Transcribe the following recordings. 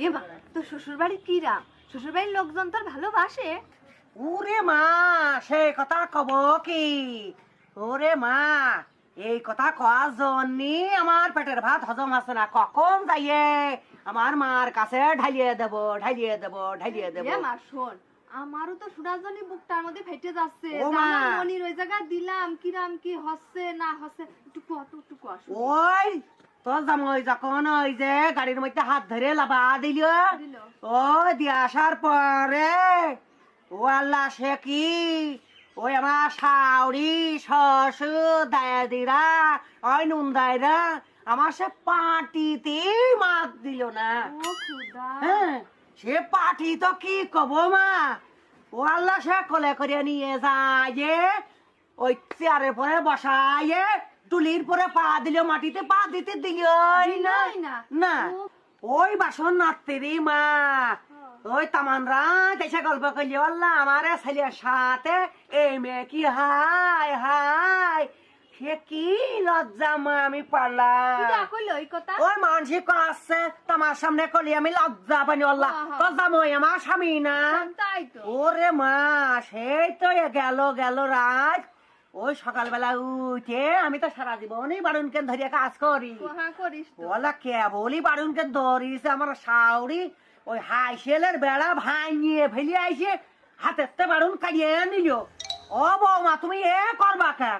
এ মা, তোর শ্বশুর বাড়ি কিরা? শ্বশুর বাড়ির লোকজন তোর ভালোবাসে? ওরে মা, সেই কথা কব কি? ওরে মা, এই কথা কওয়ার জন্যই আমার পেটের ভাত হজম আছে না। কখন যাইয়ে আমার মার কাছে ঢালিয়ে দেব, ঢালিয়ে দেব, ঢালিয়ে দেব। এ মা শোন, আমারও তো সুরাজনী বুকটার মধ্যে ফেটে যাচ্ছে। ও মা। আমার মনির ওই জায়গায় দিলাম, কিরাম কি হচ্ছে না হচ্ছে একটু কত একটু কষ্ট। ওই তোর জামাই যখন ওই যে গাড়ির মধ্যে হাত ধরে লাভা দিল, দিল। ও দিয়ে আসার পরে ও আল্লাহ সে কি ওই আমার শাওড়ি শ্বশুর দায়াদিরা ওই নুনদাইরা আমার সে পাটিতে মাত দিল না। ও খুদা। হ্যাঁ, সে পাটি তো কি কব মা, ও আল্লাহ সে কোলে করে নিয়ে যায় যে ওই চেয়ারের পরে বসায়ে টুলির পরে পা দিল, মাটিতে পা দিতে দিল না দিলই না। না। ও। ওই বাসন নাড়তে রে মা, ওই তামান রাত এসে গল্প করলি আল্লাহ আমার ছেলের সাথে এই মেয়ে কি হাই হাই, সে কি লজ্জা মা আমি পারলাম। কিরা কইলো এই কথা? ওই মানসিক আসছে তোমার সামনে কলি আমি লজ্জা পানি আল্লাহ, আহা। তো জামাই আমার স্বামী না। তাই তো। ওরে মা, সেই তো গেল গেল রাত। ওই সকালবেলা উঠে আমি তো সারা জীবনই বারুনকে ধরিয়া কাজ করি। হ্যাঁ করিস তো। ওলা কেবলই বারুনকে ধরিছে আমার শাওড়ি ওই হাইসেলের বেড়া ভাঙিয়ে ফেলিয়ে আইসে হাতের বারুন কাটিয়ে নিল। ও বৌমা তুমি এ করবা কে?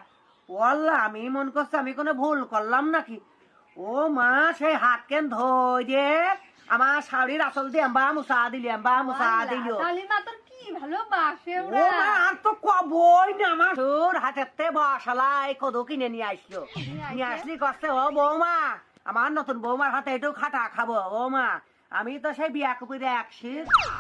ওল্লা আমি মন করছি আমি কোনো ভুল করলাম নাকি। ও মা, সেই হাত কেন ধরে আমার শাড়ির আসল দিয়ে আম্বা মুসা দিলি, আম্বা মুসা দিল। ডালিমা তোর কি ভালোবাসে ও ওরা। মা, আর তো কবই না আমার তোর হাতের বসালাই কদু কিনে নিয়ে আসলো। নিয়ে আসলি কষ্ট। ও বৌমা, আমার নতুন বৌমার হাতে একটু খাটা খাবো। ও মা, আমি তো সেই বিয়া কুপিরে একশি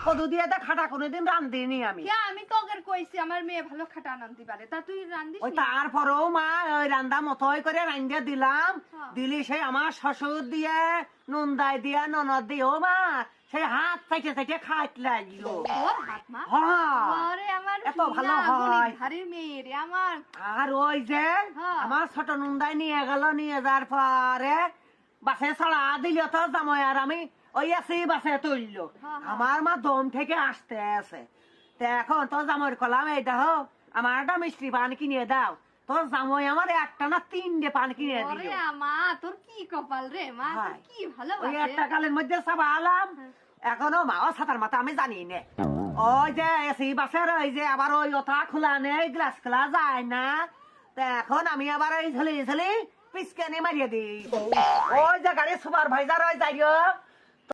কদু দিয়ে তো খাটা কোনোদিন রান্ধিনি আমি। কে আমি তোকে কইছি আমার মেয়ে ভালো খাটা আনতে পারে, তা তুই রান্দিস ওই নি? তারপরেও মা ওই রান্দা মতোই করে রান্ধিয়ে দিলাম। হ্যাঁ। দিলি সেই আমার শ্বশুর দিয়ে নুনদাই দিয়ে ননদ দিয়ে ও মা সেই হাত থেকে থেকে খাইতে লাগলো। ওর হাত মা। হ্যাঁ, আরে আমার এত ভালো হয়। ধারে মেয়ে রে আমার। আর ওই যে হ্যাঁ। আমার ছোট নুনদাই নিয়ে গেল, নিয়ে যাওয়ার পরে বাসে ছড়া দিল তো জামাই আর আমি ওই আছি বাসে তুললো। হ্যাঁ। আমার মা দম থেকে আসতে আছে। তা এখন তো জামাইয়ের কলাম এইটা হোক আমার একটা মিষ্টি পান কিনে দাও। তোর জামাই আমার একটা না তিনটে পান কিনে দিল। ওরে মা তোর কি কপাল রে মা, তোর হায়। কি ওই ভালোবাসে। একটা কালের মধ্যে চাবালাম, এখনো মাও ছাতার মাথা আমি জানি নে। ওই যে এসি বাসের ওই যে আবার ওই ওঠা খোলা নেই, গ্লাস খোলা যায় না। তা এখন আমি আবার ওই ঝুলি ঝুলি পিসকানি মারিয়ে দিই। ওই যে গাড়ি সুপারভাইজার ওই যাইও